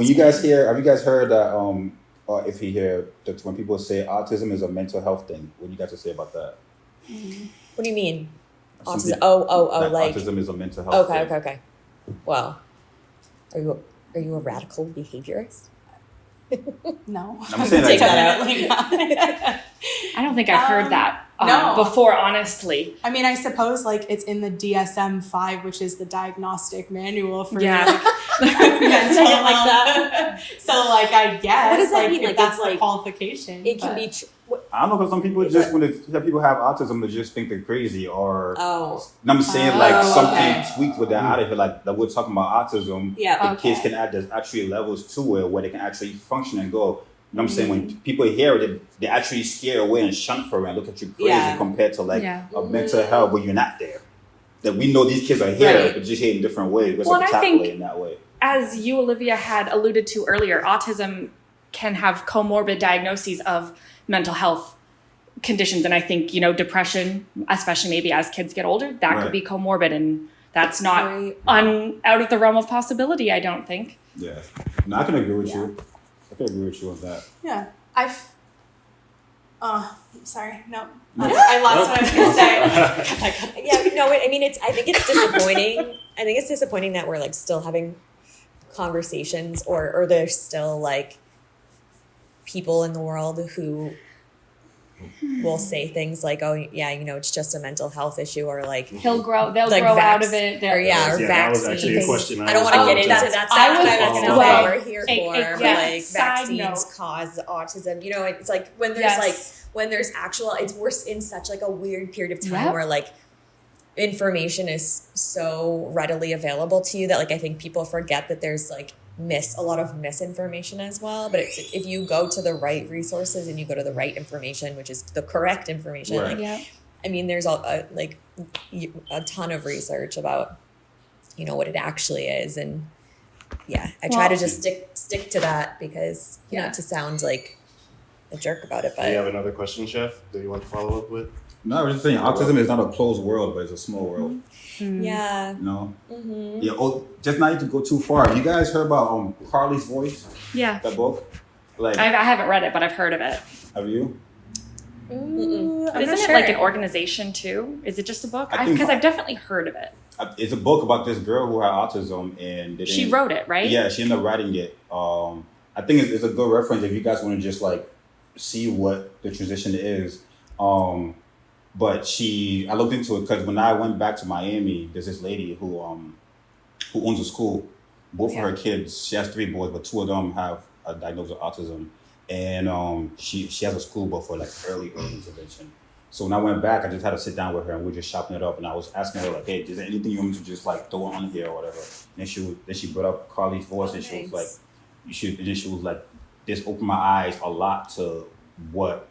When you guys hear, have you guys heard that? Or if you hear that when people say autism is a mental health thing, what do you guys have to say about that? What do you mean? Some Autism? people- Like autism is a mental health thing. okay. Well, are you a radical behaviorist? No. I'm saying like Take that out. Definitely not. I don't think I've heard that no. before, honestly. I mean, I suppose like it's in the DSM-5, which is the diagnostic manual for Yeah. mental health. So like I guess What does that like, mean? if Like, that's it's the like- qualification. It can but- be. I don't know, because some people just when people have autism, they just think they're crazy, or I'm saying like Oh, something okay. tweaked with that out of it, like that we're talking about autism. Yeah. The kids Okay. can add there's actually levels to it where they can actually function and go. You know what I'm saying? When people hear it, they actually scare away and shun for it and look at you crazy Yeah. compared to like Yeah. a mental health where you're not there. That we know these kids are here, Right. but just here in different ways. We're Well, and I tackle think- it in that way. As you, Olivia, had alluded to earlier, autism can have comorbid diagnoses of mental health conditions. And I think, depression, especially maybe as kids get older, that Right. could be comorbid. And that's not Right. out of the realm of possibility, I don't think. Yeah. No, I can agree with Yeah. you. I can agree with you on that. Yeah. Sorry. No. I lost what I was going to say. Yeah, no, I mean, I think it's disappointing. I think it's disappointing that we're like still having conversations or there's still like people in the world who will say things like, oh yeah, it's just a mental health issue, or like They'll grow like out of it. or Yeah, that was actually a vaccines. question I don't want to was get going into to. that. That's I what was I was going to well, say. We're here for like side vaccines note. cause autism. It's like when there's Yes. when there's actual, we're in such like a weird period of time Yep. where like information is so readily available to you that like I think people forget that there's like a lot of misinformation as well. But if you go to the right resources and you go to the right information, which is the correct information, Right. Yeah. I mean, there's like a ton of research about what it actually is, and I try to just stick to that because not to sound like a jerk about it, Do you but have another question, Chef, that you want to follow up with? No, I was just saying autism is not a closed world, but it's a small world. yeah. No. Mm-hmm. Yeah. Oh, just not to go too far. Have you guys heard about Carly's Voice? Yeah. That book? Like, I haven't read it, but I've heard of it. have you? Isn't it like an organization too? Is it just a book? I think- Because I've definitely heard of it. It's a book about this girl who had autism, and they She didn't- wrote it, right? Yeah, she ended up writing it. I think it's a good reference if you guys want to just like see what the transition is. But I looked into it because when I went back to Miami, there's this lady who owns a school. Both of her kids, she has 3 boys, but 2 of them have a diagnosis of autism, and she has a school, but for like early intervention. So when I went back, I just had to sit down with her and we were just chopping it up, and I was asking her like, "Hey, is there anything you want me to just like throw on here or whatever?" And then she brought up Carly's Voice, and she was like, "You should." And then she was like, "This opened my eyes a lot to what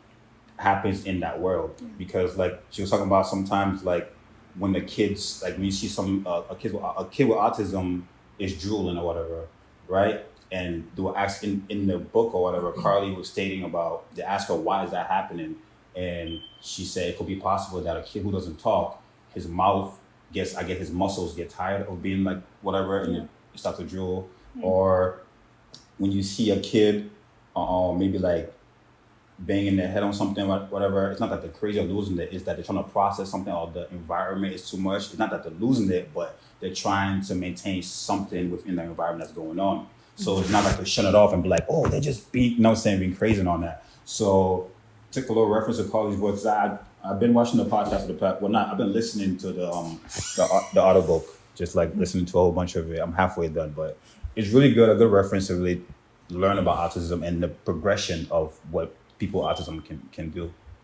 happens in that world," because like she was talking about sometimes like when the kids like when you see a kid with autism is drooling or whatever, right? And they were asking in the book or whatever, Carly was stating about, they asked her why is that happening, and she said it could be possible that a kid who doesn't talk, his mouth his muscles get tired of being like whatever, and it starts to drool, or when you see a kid, maybe like banging their head on something, whatever. It's not that they're crazy or losing it. It's that they're trying to process something, or the environment is too much. It's not that they're losing it, but they're trying to maintain something within the environment that's going on. So it's not like they shut it off and be like, oh, they're just being crazy and on that. So took a little reference to Carly's Voice. I've been watching the podcast for I've been listening to the audiobook, just like listening to a whole bunch of it. I'm halfway done, but it's really good, a good reference to really learn about autism and the progression of what people with autism can do.